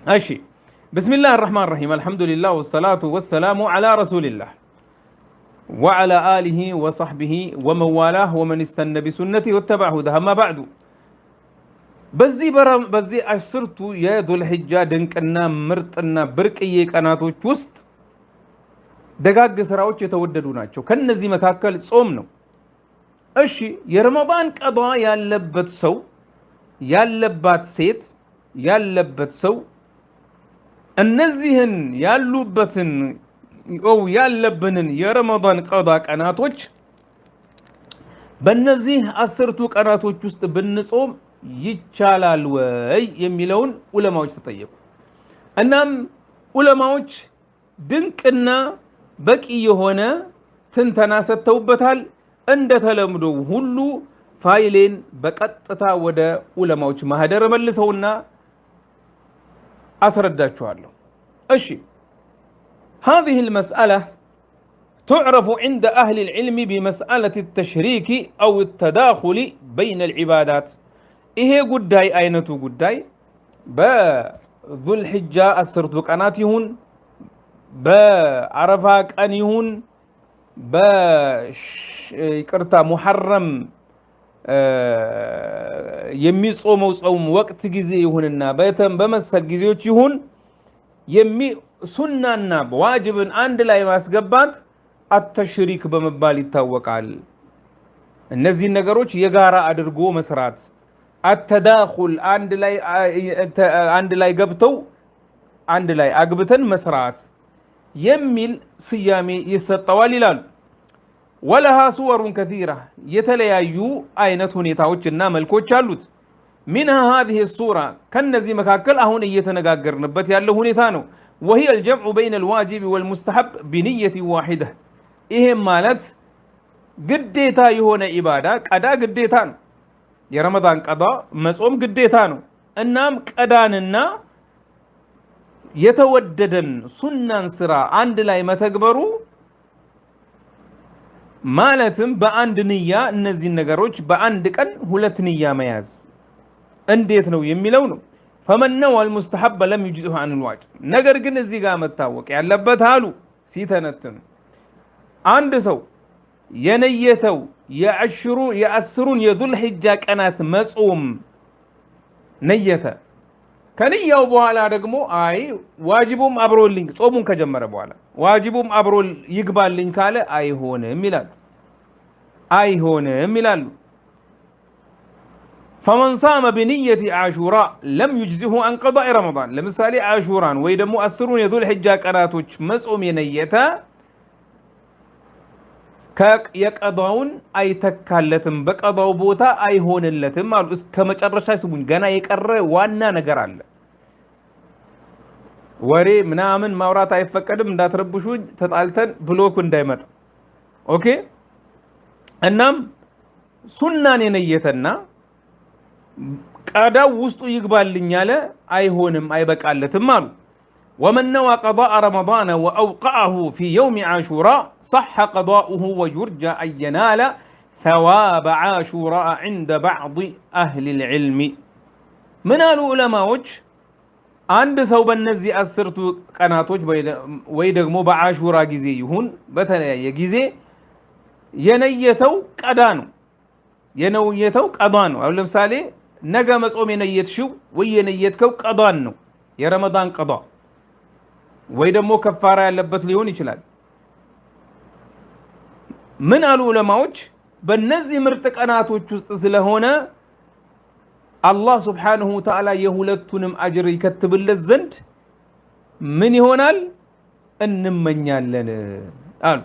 أشي بسم الله الرحمن الرحيم الحمد لله والصلاة والسلام على رسول الله وعلى آله وصحبه ومن والاه ومن استنى بسنته واتبع هداه أما بعد بزي أشرتو يا ذو الحجة دنكنا مرتنا بركي قناتوች ውስጥ ደጋግ ስራዎች የተወደዱ ናቸው ከነዚህ መካከል ጾም ነው እሺ የረመዳን ቀዷ ያለበት ሰው ያለባት ሴት ያለበት ሰው እነዚህን ያሉበትን ያለብንን የረመዳን ቀዷ ቀናቶች በእነዚህ 10ቱ ቀናቶች ውስጥ ብንጾም ይቻላል ወይ የሚለውን ዑለማዎች ተጠየቁ እናም ዑለማዎች ድንቅና በቂ የሆነ ትንተና ሰጥተውበታል እንደተለምደው ሁሉ ፋይሌን በቀጥታ ወደ ዑለማዎች ማህደር መልሰውና أسرداتشوالو أشي هذه المسألة تعرف عند أهل العلم بمسألة التشريك أو التداخل بين العبادات إيه قداي أينتو قداي بذو الحجة السرطبك أناتيهون بعرفاك أنيهون بكرتا محرم የሚጾመው ጾም ወቅት ጊዜ ይሁንና በመሰል ጊዜዎች ይሁን ሱናና ዋጅብን አንድ ላይ ማስገባት አተሽሪክ በመባል ይታወቃል እነዚህ ነገሮች የጋራ አድርጎ መስራት አተዳኹል አንድ ላይ ገብተው አንድ ላይ አግብተን መስራት የሚል ስያሜ ይሰጠዋል ይላሉ ولها صور كثيرة يتليايو أينت هنيتاوچنا ملكوچ አሉት منها هذه الصورة كنزي مكاكل أهون يتنغاغر نبت ያለው ሁኔታ ነው وهي الجمع بين الواجب والمستحب بنية واحدة ይሄ ማለት ግዴታ የሆነ ኢባዳ ቀዳ ግዴታ ነው የረመዳን ቀዳ መጾም ግዴታ ነው እናም ቀዳንና የተወደደን ሱናን ስራ አንድ ላይ መተግበሩ ማለትም በአንድ ንያ እነዚህ ነገሮች በአንድ ቀን ሁለት ንያ መያዝ እንዴት ነው የሚለው ነው فمن نوى المستحب لم يجزه عن الواجب ነገር ግን እዚህ ጋር መታወቅ ያለበት አሉ ሲተነተኑ አንድ ሰው የነየተው የአስሩን የዙል ሒጃ ቀናት መጾም ነየተ ከንያው በኋላ ደግሞ አይ ዋጅቡም አብሮልኝ ጾሙን ከጀመረ በኋላ ዋጅቡም አብሮ ይግባልኝ ካለ አይሆንም ይላሉ فمن صام بنية عاشوراء لم يجزه عن قضاء رمضان ለምሳሌ عاشوراን ወይ ደግሞ 10ን የዙል ሒጃ ቀናቶች መጾም የነየተ የቀዳውን አይተካለትም በቀዳው ቦታ አይሆንለትም አሉ እስከ መጨረሻ ስሙኝ ገና የቀረ ዋና ነገር አለ ወሬ ምናምን ማውራት አይፈቀድም እንዳትረብሹኝ ተጣልተን ብሎክ እንዳይመጣ ኦኬ እናም ሱናን የነየተና ቀዳው ውስጡ ይግባልኝ ያለ አይሆንም አይበቃለትም አሉ ومن نوى قضاء رمضان وأوقعه في يوم عاشوراء صح قضاؤه ويرجى أن ينال ثواب عاشوراء عند بعض أهل العلم من العلماء عند سو بنزي 10 ቀናቶች ወይ ደግሞ በአሹራ ጊዜ ይሁን በተለያየ ጊዜ የነየተው ቀዳ ነው አሁን ለምሳሌ ነገ መጾም የነየትሽው ወይ የነየትከው ቀዳን ነው የረመዳን ቀዳ ወይ ደግሞ ከፋራ ያለበት ሊሆን ይችላል ምን አሉ ዑለማዎች በእነዚህ ምርጥ ቀናቶች ውስጥ ስለሆነ አላህ Subhanahu Wa Ta'ala የሁለቱንም አጅር ይከትብለት ዘንድ ምን ይሆናል እንመኛለን አሉ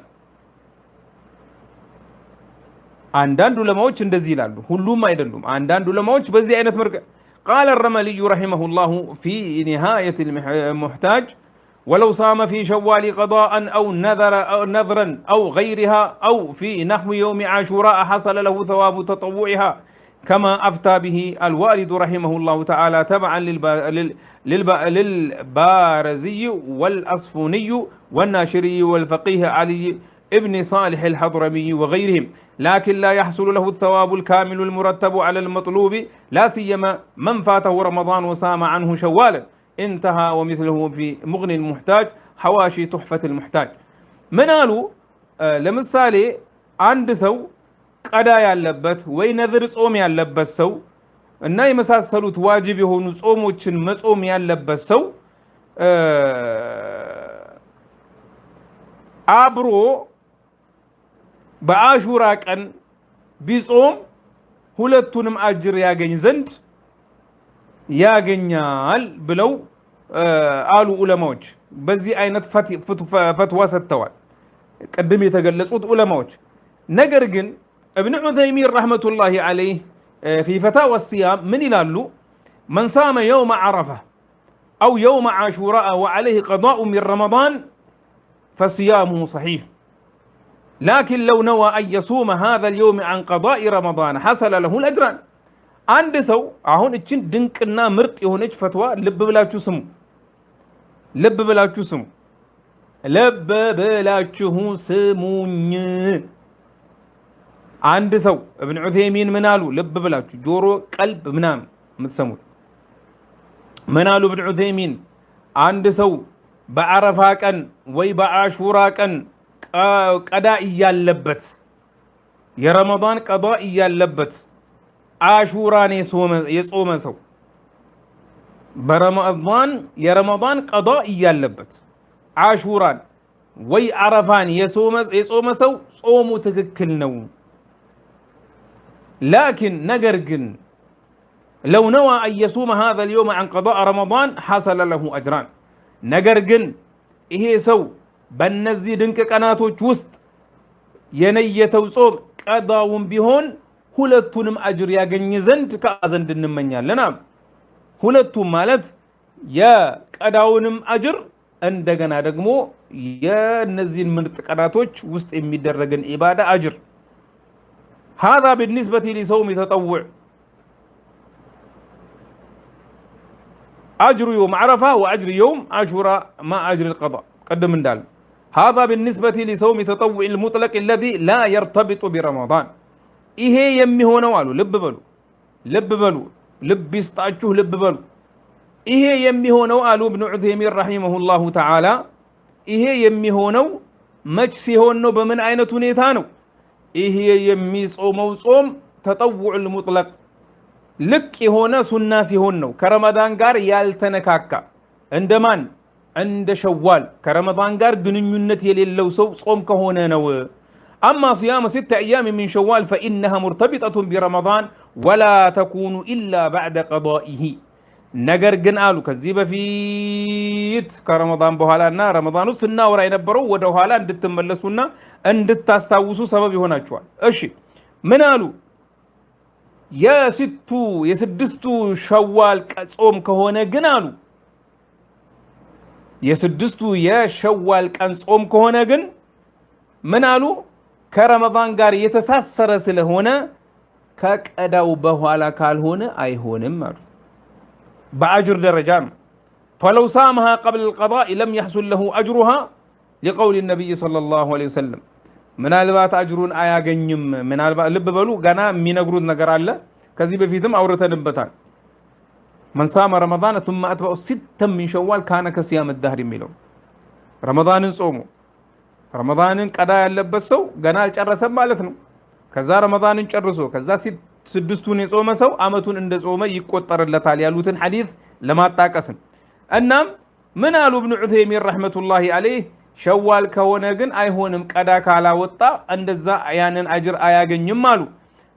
አንዳንድ ዑለማዎች እንደዚህ ይላሉ ሁሉም አይደሉም አንዳንድ ዑለማዎች በዚህ አይነት መርቀ قال الرملي رحمه الله في نهاية المحتاج ولو صام في شوال قضاء أو نذرا أو غيرها أو في نحو يوم عاشوراء حصل له ثواب تطوعها كما أفتى به الوالد رحمه الله تعالى تبعا للبارزي والأصفوني والناشري والفقيه علي ابن صالح الحضرمي وغيرهم، لكن لا يحصل له الثواب الكامل المرتب على المطلوب، لا سيما من فاته رمضان وصام عنه شوالا. انتهى. ومثله في مغني المحتاج، حواشي تحفة المحتاج. من قالوا لمثالي عند سو قدا ያለበት ወይ ነዝር ጾም ያለበት ሰው እና የመሳሰሉት ዋጅብ የሆኑ ጾሞችን መጾም ያለበት ሰው አብሮ በአሹራ ቀን ቢጾም ሁለቱንም አጅር ያገኝ ዘንድ ያገኛል ብለው አሉ ዑለማዎች። በዚህ አይነት ፈትዋ ሰጥተዋል ቅድም የተገለጹት ዑለማዎች። ነገር ግን ابن عثيمين رحمة الله عليه في فتاوى الصيام من يلالو من صام يوم عرفة أو يوم عاشوراء وعليه قضاء من رمضان فصيامه صحيح، لكن لو نوى أن يصوم هذا اليوم عن قضاء رمضان حصل له الأجران. عند سو አሁን እችን ድንቅና ምርጥ የሆነች ፈትዋ ልብ ብላችሁ ስሙ፣ ልብ ብላችሁ ስሙ፣ ልብ ብላችሁ ስሙኝ። አንድ ሰው እብን ዑሰይሚን ምን አሉ? ልብ ብላችሁ ጆሮ ቀልብ ምናምን የምትሰሙት ምን አሉ? እብን ዑሰይሚን አንድ ሰው በአረፋ ቀን ወይ በአሹራ ቀን ቀዳ እያለበት የረመዳን ቀዳ እያለበት አሹራን የጾመ ሰው በረመዳን የረመዳን ቀዳ እያለበት አሹራን ወይ አረፋን የጾመ ሰው ጾሙ ትክክል ነው። لكن نجرجن لو نوى أن يصوم هذا اليوم عن قضاء رمضان حصل له أجران. نجرجن إيه سو بنزي دنك قناتوች ውስጥ የነየተው ጾም ቀዳውን ቢሆን ሁለቱንም አጅር ያገኝ ዘንድ ከአዘንድ እንመኛለን። ሁለቱም ማለት የቀዳውንም አጅር እንደገና ደግሞ የነዚህን ምርጥ ቀናቶች ውስጥ የሚደረግን ኢባዳ አጅር። هذا بالنسبة لصوم تطوع أجر يوم عرفة وأجر يوم عاشوراء مع أجر القضاء قدم من دال. هذا بالنسبة لصوم تطوع المطلق الذي لا يرتبط برمضان. إيه يمي هو نوالو لب بلو لب بلو لب يستعجوه لب بلو. إيه يمي هو نوالو ابن عثيمين رحمه الله تعالى. إيه يمي هو نو مجسي هو نو بمن أين تنيتانو. ይሄ የሚጾመው ጾም ተጠውዕ المطلق ልቅ የሆነ ሱና ሲሆን ነው። ከረመዳን ጋር ያልተነካካ እንደማን እንደ ሸዋል ከረመዳን ጋር ግንኙነት የሌለው ሰው ጾም ከሆነ ነው። أما صيام 6 أيام من شوال فإنها مرتبطة برمضان ولا تكون إلا بعد قضائه. ነገር ግን አሉ ከዚህ በፊት ከረመዳን በኋላና ረመዳን ውስጥ ስናወራ የነበረው ወደ ኋላ እንድትመለሱና እንድታስታውሱ ሰበብ ይሆናችኋል። እሺ ምን አሉ? የስድስቱ ሸዋል ጾም ከሆነ ግን አሉ የስድስቱ የሸዋል ቀን ጾም ከሆነ ግን ምን አሉ? ከረመዳን ጋር የተሳሰረ ስለሆነ ከቀዳው በኋላ ካልሆነ አይሆንም አሉ። بأجر درجان. فلو صامها قبل القضاء لم يحصل له أجرها لقول النبي صلى الله عليه وسلم. من البات أجرون آيا جنيم من البات لب بلو جنا من أجرود نجار الله كذي بفيدم أورثنا نبتان. من صام رمضان ثم أتبع 6 من شوال كان كصيام الدهر ميلو. رمضان صومه رمضان قضاء لبسوا جنا الجرسم مالتنا كذا رمضان الجرسوا كذا ስድስቱን የጾመ ሰው አመቱን እንደጾመ ይቆጠርለታል ያሉትን ሐዲስ ለማጣቀስም። እናም ምን አሉ ኢብኑ ዑሰይሚን ረህመቱላሂ ዐለይህ ሸዋል ከሆነ ግን አይሆንም ቀዳ ካላወጣ እንደዛ ያንን አጅር አያገኝም አሉ።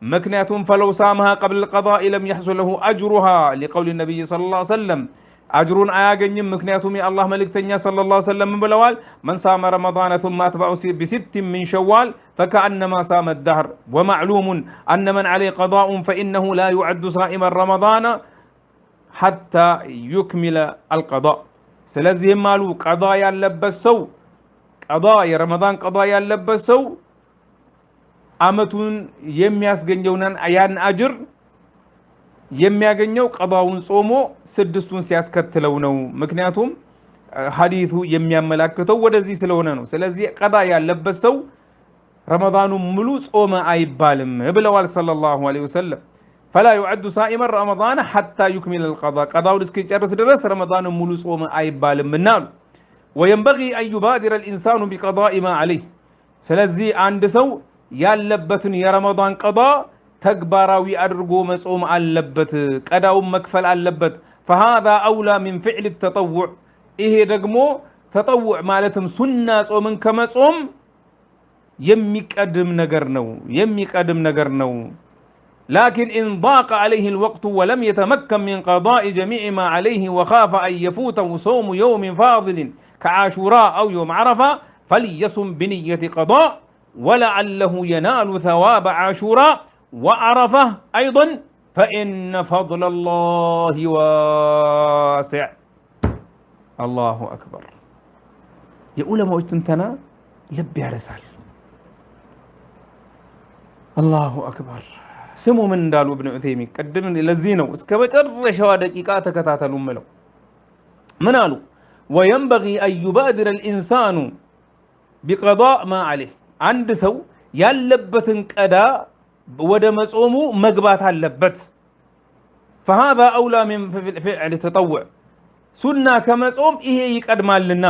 ምክንያቱም فلو صامها قبل القضاء لم يحصل له أجرها لقول النبي صلى الله عليه وسلم አጅሩን አያገኝም። ምክንያቱም የአላህ መልእክተኛ ሰለላሁ ዐለይሂ ወሰለም ብለዋል من صام رمضان ثم أتبعه ب6 من شوال فكأنما صام الدهر ومعلوم أن من عليه قضاء فإنه لا يعد صائما رمضان حتى يكمل القضاء. ስለዚህም አሉ ቀዳ ያለበት ሰው ቀዳ የረመዳን ቀዳ ያለበት ሰው አመቱን የሚያስገኘውን ያን አጅር የሚያገኘው ቀዳውን ጾሞ ስድስቱን ሲያስከትለው ነው። ምክንያቱም ሐዲሱ የሚያመላክተው ወደዚህ ስለሆነ ነው። ስለዚህ ቀዳ ያለበት ሰው رمضان ملو صوم أيبالم بلوال صلى الله عليه وسلم فلا يعد صائما رمضان حتى يكمل القضاء قضاء رزق جرس درس رمضان ملو صوم أيبالم منال وينبغي أن يبادر الإنسان بقضاء ما عليه سلزي عند سو يالبتن يا رمضان قضاء تكبراوي أدرقو مسؤوم اللبت قداو مكفل اللبت فهذا أولى من فعل التطوع إيه رقمو تطوع مالتم سنة صومن كما صوم يميك أدم نقرنو لكن إن ضاق عليه الوقت ولم يتمكن من قضاء جميع ما عليه وخاف أن يفوته صوم يوم فاضل كعاشوراء أو يوم عرفة فليصم بنية قضاء ولعله ينال ثواب عاشوراء وعرفة أيضا فإن فضل الله واسع. الله أكبر. يا علماء تنتنا لب يا رسال. الله أكبر. سمو من دالو ابن عثيمين قدمن لزينو اسك بጨረሻዋ ደቂቃ ተከታተሉ ምለው ምን አሉ وينبغي أن يبادر الإنسان بقضاء ما عليه አንድ ሰው ያለበትን ቀዳ ወደ መጾሙ መግባት አለበት فهذا أولى من فعل التطوع سنة كمصوم ይሄ ይቀድማልና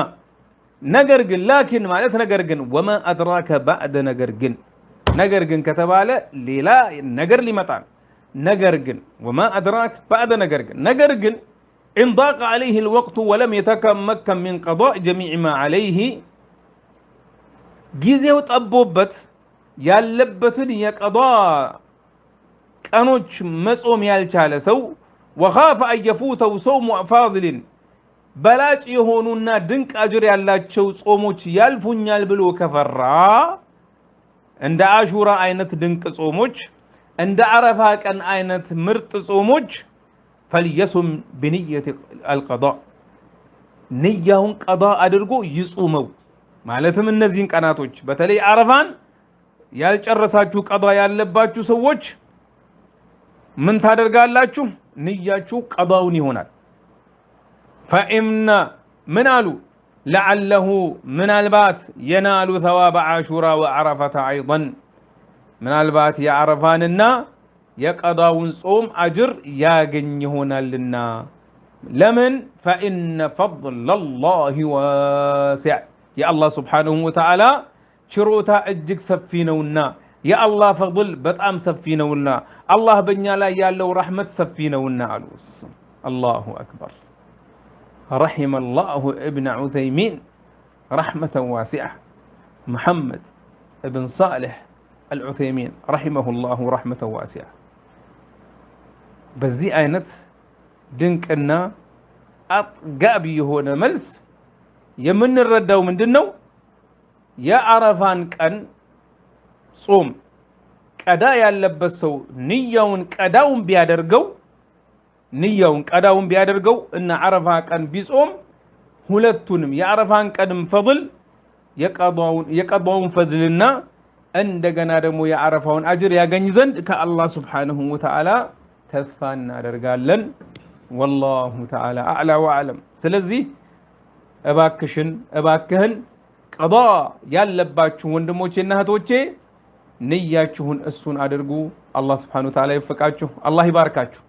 ነገር ግን ላኪን ማለት ነገር ግን وما أدراك بعد ነገር ግን ከተባለ ሌላ ነገር ሊመጣ ነገር ግን وما أدراك بعد ነገር ግን إن ضاق عليه الوقت ولم يتمكن من قضاء جميع ما عليه ጊዜው ጠቦበት ያለበትን የቀዷ ቀኖች መጾም ያልቻለ ሰው وخاف أن يفوته صوم فاضل በላጭ የሆኑና ድንቅ አጅር ያላቸው ጾሞች ያልፉኛል ብሎ ከፈራ እንደ አሹራ አይነት ድንቅ ጾሞች እንደ አረፋ ቀን አይነት ምርጥ ጾሞች فليصم بنية القضاء ንያውን ቀዷ አድርጎ ይጾመው ማለትም እነዚህን ቀናቶች በተለይ አረፋን ያልጨረሳችሁ ቀዷ ያለባችሁ ሰዎች ምን ታደርጋላችሁ ንያችሁ ቀዷውን ይሆናል فإن من قالوا لعله من البات ينال ثواب عاشوراء وعرفة أيضا من البات يا عرفاننا يقضاون صوم أجر ياغن هنا لنا لمن فإن فضل الله واسع يا الله سبحانه وتعالى شروطا أجك سفينونا يا الله فضل بطعم سفينونا الله بنيا لا يالو رحمة سفينونا الله أكبر رحم الله ابن عثيمين رحمة واسعة محمد ابن صالح العثيمين رحمه الله رحمة واسعة بزي آينت دنكنا أطقابي هنا ملس يمن الردو من دنو يا عرفان كان صوم كدا يلبسو نيون كداون بيادرقو ንያውን ቀዳውን ቢያደርገው እና አረፋ ቀን ቢጾም ሁለቱንም የአረፋን ቀንም ፈضል የቀዷውን ፈضልና እንደገና ደግሞ የአረፋውን አጅር ያገኝ ዘንድ ከአላህ Subhanahu Wa Ta'ala ተስፋ እናደርጋለን والله تعالى اعلى واعلم ስለዚህ እባክህን ቀዷ ያለባችሁ ወንድሞቼና እህቶቼ ንያችሁን እሱን አድርጉ አላህ Subhanahu Wa Ta'ala ይፈቃችሁ አላህ ይባርካችሁ